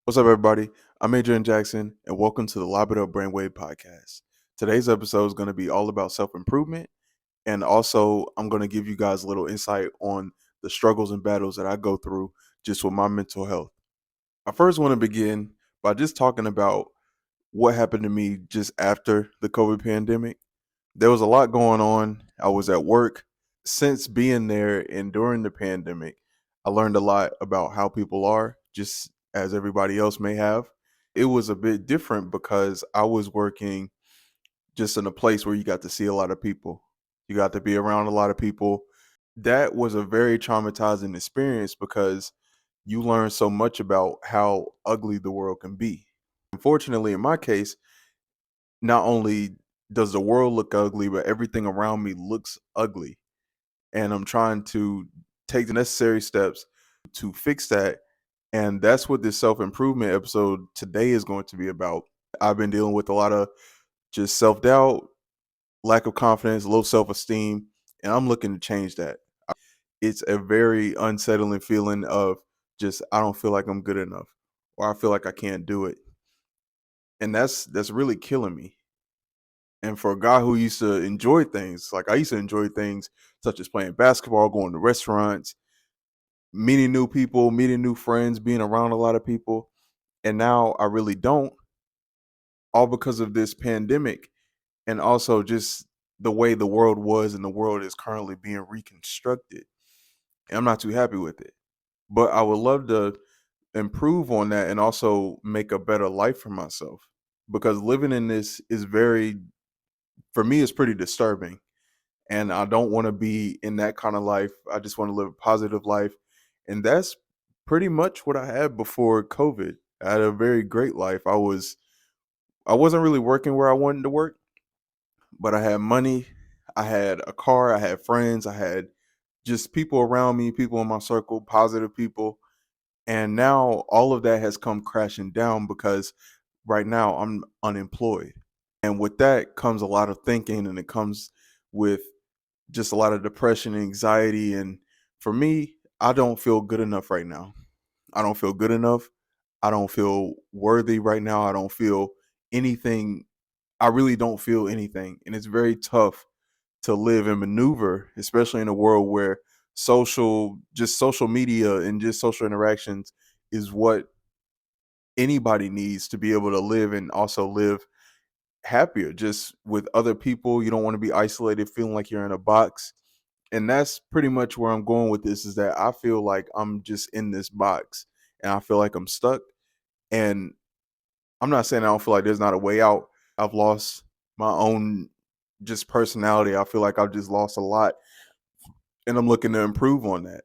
What's up, everybody? I'm Adrian Jackson, and welcome to the Lob It Up Brainwave podcast. Today's episode is going to be all about self improvement, and also I'm going to give you guys a little insight on the struggles and battles that I go through just with my mental health. I first want to begin by just talking about what happened to me just after the COVID pandemic. There was a lot going on. I was at work. Since being there and during the pandemic, I learned a lot about how people are, just as everybody else may have. It was a bit different because I was working just in a place where you got to see a lot of people. You got to be around a lot of people. That was a very traumatizing experience because you learn so much about how ugly the world can be. Unfortunately, in my case, not only does the world look ugly, but everything around me looks ugly. And I'm trying to take the necessary steps to fix that. And that's what this self improvement episode today is going to be about. I've been dealing with a lot of just self doubt, lack of confidence, low self esteem, and I'm looking to change that. It's a very unsettling feeling of just, I don't feel like I'm good enough, or I feel like I can't do it. And that's really killing me. And for a guy who used to enjoy things, like I used to enjoy things such as playing basketball, going to restaurants, meeting new people, meeting new friends, being around a lot of people. And now I really don't, all because of this pandemic and also just the way the world was and the world is currently being reconstructed. And I'm not too happy with it. But I would love to improve on that and also make a better life for myself because living in this is very, for me, it's pretty disturbing. And I don't want to be in that kind of life. I just want to live a positive life. And that's pretty much what I had before COVID. I had a very great life. I wasn't really working where I wanted to work, but I had money, I had a car, I had friends, I had just people around me, people in my circle, positive people. And now all of that has come crashing down because right now I'm unemployed. And with that comes a lot of thinking and it comes with just a lot of depression and anxiety. And for me, I don't feel good enough right now. I don't feel good enough. I don't feel worthy right now. I don't feel anything. I really don't feel anything. And it's very tough to live and maneuver, especially in a world where just social media and just social interactions is what anybody needs to be able to live and also live happier just with other people. You don't want to be isolated, feeling like you're in a box. And that's pretty much where I'm going with this is that I feel like I'm just in this box and I feel like I'm stuck. And I'm not saying I don't feel like there's not a way out. I've lost my own just personality. I feel like I've just lost a lot and I'm looking to improve on that.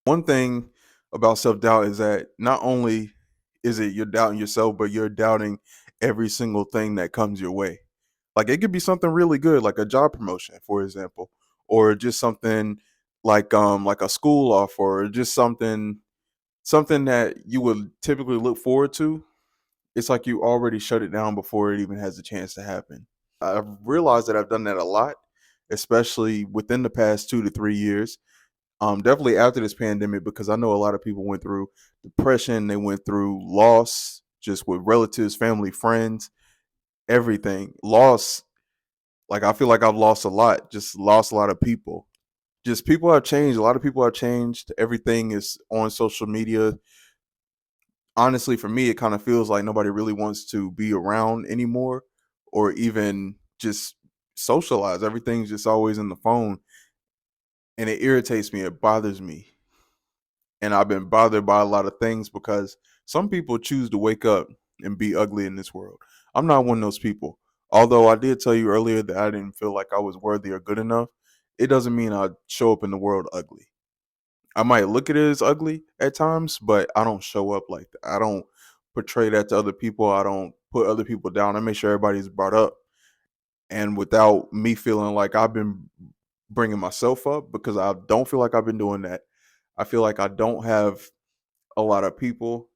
One thing about self doubt is that not only is it you're doubting yourself, but you're doubting every single thing that comes your way. Like it could be something really good, like a job promotion, for example, or just something like a school offer, or just something that you would typically look forward to. It's like you already shut it down before it even has a chance to happen. I've realized that I've done that a lot, especially within the past 2 to 3 years. Definitely after this pandemic, because I know a lot of people went through depression, they went through loss, just with relatives, family, friends, everything. Loss, like I feel like I've lost a lot, just lost a lot of people. Just people have changed. A lot of people have changed. Everything is on social media. Honestly, for me, it kind of feels like nobody really wants to be around anymore or even just socialize. Everything's just always in the phone and it irritates me. It bothers me. And I've been bothered by a lot of things because some people choose to wake up and be ugly in this world. I'm not one of those people. Although I did tell you earlier that I didn't feel like I was worthy or good enough, it doesn't mean I show up in the world ugly. I might look at it as ugly at times, but I don't show up like that. I don't portray that to other people. I don't put other people down. I make sure everybody's brought up. And without me feeling like I've been bringing myself up, because I don't feel like I've been doing that. I feel like I don't have a lot of people.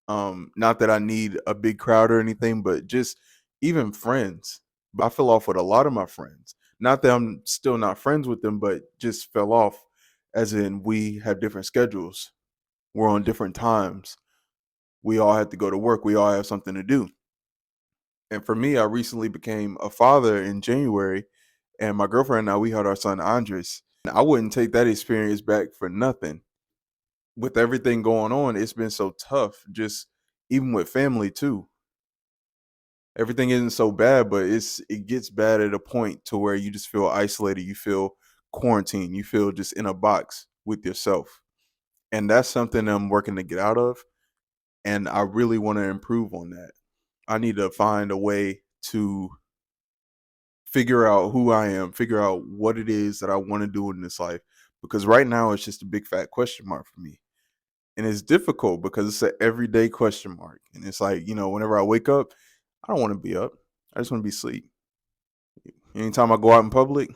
Not that I need a big crowd or anything, but just even friends. I fell off with a lot of my friends. Not that I'm still not friends with them, but just fell off as in we have different schedules. We're on different times. We all have to go to work. We all have something to do. And for me, I recently became a father in January, and my girlfriend and I, we had our son Andres. I wouldn't take that experience back for nothing. With everything going on, it's been so tough, just even with family too. Everything isn't so bad, but it gets bad at a point to where you just feel isolated, you feel quarantined, you feel just in a box with yourself. And that's something I'm working to get out of. And I really want to improve on that. I need to find a way to figure out who I am, figure out what it is that I want to do in this life. Because right now it's just a big fat question mark for me. And it's difficult because it's an everyday question mark. And it's like, whenever I wake up, I don't want to be up. I just want to be asleep. Anytime I go out in public,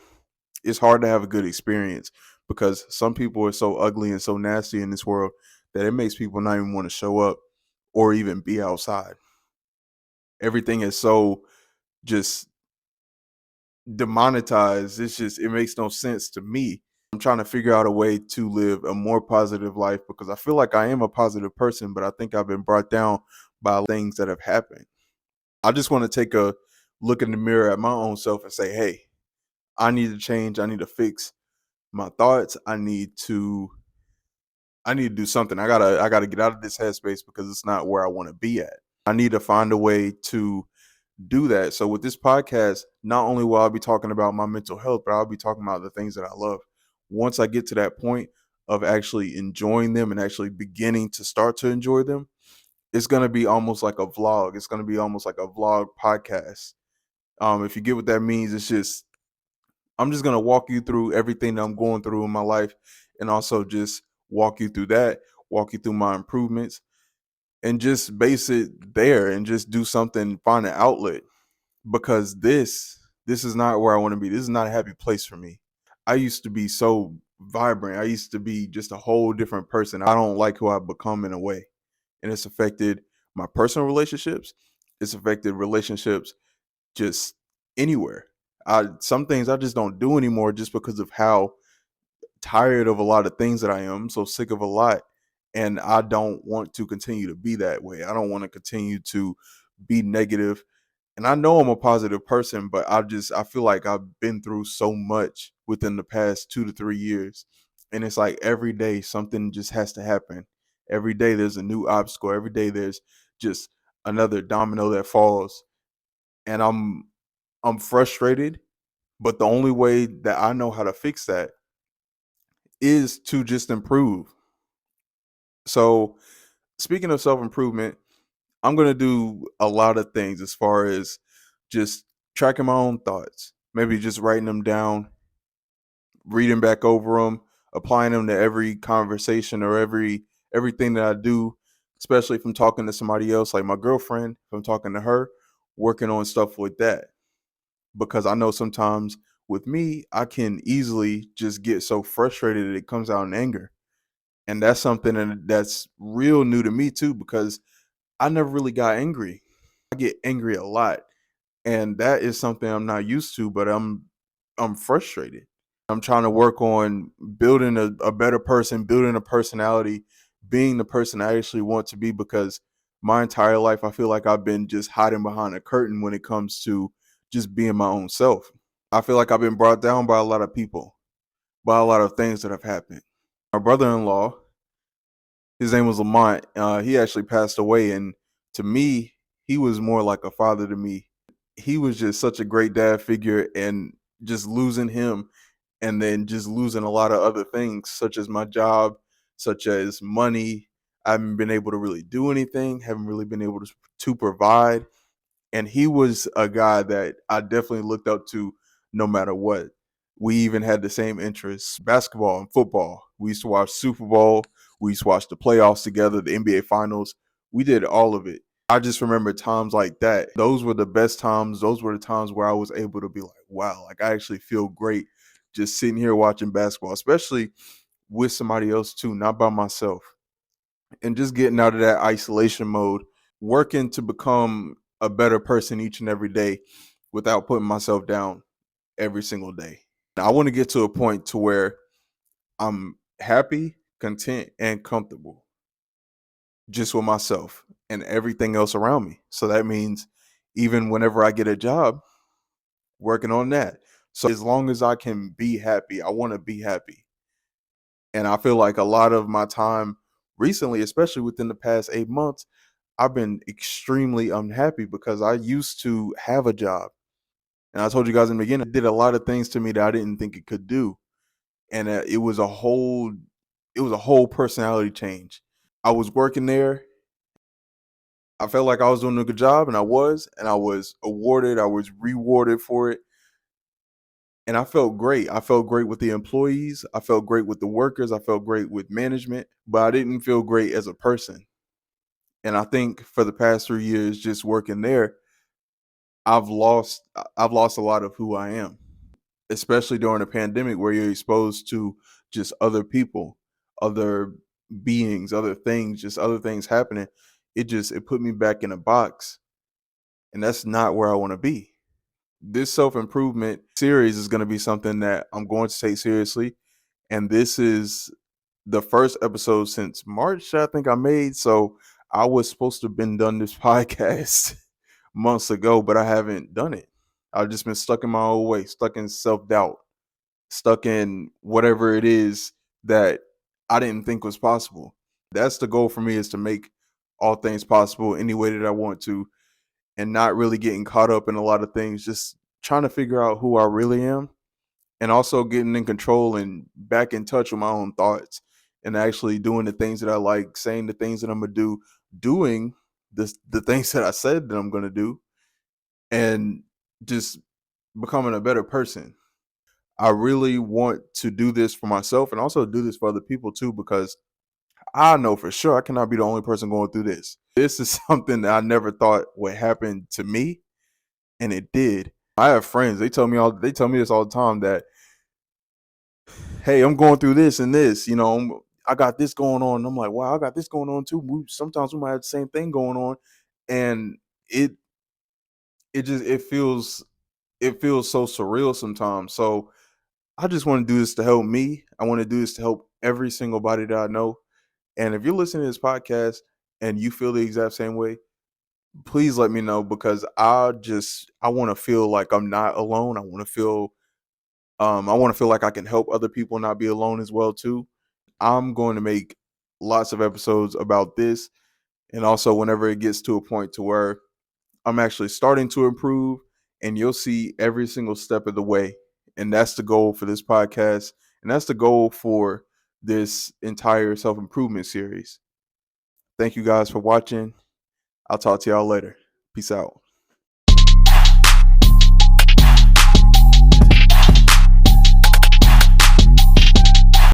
it's hard to have a good experience because some people are so ugly and so nasty in this world that it makes people not even want to show up or even be outside. Everything is so just demonetized. It makes no sense to me. I'm trying to figure out a way to live a more positive life because I feel like I am a positive person, but I think I've been brought down by things that have happened. I just want to take a look in the mirror at my own self and say, hey, I need to change. I need to fix my thoughts. I need to do something. I gotta get out of this headspace because it's not where I want to be at. I need to find a way to do that. So with this podcast, not only will I be talking about my mental health, but I'll be talking about the things that I love. Once I get to that point of actually enjoying them and actually beginning to start to enjoy them, it's gonna be almost like a vlog. It's gonna be almost like a vlog podcast. If you get what that means, it's just I'm just gonna walk you through everything that I'm going through in my life, and also just walk you through that, walk you through my improvements, and just base it there, and just do something, find an outlet because this is not where I want to be. This is not a happy place for me. I used to be so vibrant. I used to be just a whole different person. I don't like who I've become in a way, and it's affected my personal relationships. It's affected relationships just anywhere. Some things I just don't do anymore just because of how tired of a lot of things that I am. I'm so sick of a lot. And I don't want to continue to be that way. I don't want to continue to be negative. And I know I'm a positive person, but I feel like I've been through so much within the past 2 to 3 years. And it's like every day something just has to happen. Every day there's a new obstacle. Every day there's just another domino that falls. And I'm frustrated, but the only way that I know how to fix that is to just improve. So, speaking of self improvement, I'm going to do a lot of things as far as just tracking my own thoughts, maybe just writing them down, reading back over them, applying them to every conversation or everything that I do, especially if I'm talking to somebody else like my girlfriend, if I'm talking to her, working on stuff with that. Because I know sometimes with me, I can easily just get so frustrated that it comes out in anger. And that's something that's real new to me too, because I never really got angry. I get angry a lot. And that is something I'm not used to, but I'm frustrated. I'm trying to work on building a better person, building a personality, being the person I actually want to be because my entire life I feel like I've been just hiding behind a curtain when it comes to just being my own self. I feel like I've been brought down by a lot of people, by a lot of things that have happened. My brother-in-law, his name was Lamont. He actually passed away, and to me, he was more like a father to me. He was just such a great dad figure, and just losing him, and then just losing a lot of other things, such as my job, such as money. I haven't been able to really do anything. Haven't really been able to provide. And he was a guy that I definitely looked up to no matter what. We even had the same interests, basketball and football. We used to watch Super Bowl. We used to watch the playoffs together, the NBA finals. We did all of it. I just remember times like that. Those were the best times. Those were the times where I was able to be like, wow, like I actually feel great just sitting here watching basketball, especially with somebody else too, not by myself. And just getting out of that isolation mode, working to become a better person each and every day without putting myself down every single day. I want to get to a point to where I'm happy, content, and comfortable. just with myself and everything else around me. So that means even whenever I get a job, working on that. So as long as I can be happy, I want to be happy. And I feel like a lot of my time recently, especially within the past 8 months, I've been extremely unhappy because I used to have a job. And I told you guys in the beginning, it did a lot of things to me that I didn't think it could do. And it was a whole personality change. I was working there. I felt like I was doing a good job, and I was awarded, I was rewarded for it. And I felt great. I felt great with the employees. I felt great with the workers. I felt great with management, but I didn't feel great as a person. And I think for the past 3 years, just working there, I've lost a lot of who I am, especially during a pandemic where you're exposed to just other people, other beings, other things, just other things happening. It put me back in a box, and that's not where I want to be. This self-improvement series is going to be something that I'm going to take seriously, and this is the first episode since March I think I made. So I was supposed to have been done this podcast months ago, but I haven't done it. I've just been stuck in my old way, stuck in self-doubt, stuck in whatever it is that I didn't think was possible. That's the goal for me, is to make all things possible any way that I want to, and not really getting caught up in a lot of things, just trying to figure out who I really am, and also getting in control and back in touch with my own thoughts, and actually doing the things that I like, saying the things that I'm gonna do, doing the things that I said that I'm gonna do, and just becoming a better person. I really want to do this for myself and also do this for other people too, because I know for sure I cannot be the only person going through this. This is something that I never thought would happen to me, and it did. I have friends, they tell me this all the time, that hey, I'm going through this and this, I got this going on. And I'm like, wow, I got this going on too. Sometimes we might have the same thing going on. And it it feels so surreal sometimes. So I just want to do this to help me. I want to do this to help every single body that I know. And if you're listening to this podcast and you feel the exact same way, please let me know, because I want to feel like I'm not alone. I want to feel like I can help other people not be alone as well too. I'm going to make lots of episodes about this, and also whenever it gets to a point to where I'm actually starting to improve, and you'll see every single step of the way. And that's the goal for this podcast, and that's the goal for this entire self-improvement series. Thank you guys for watching. I'll talk to y'all later. Peace out.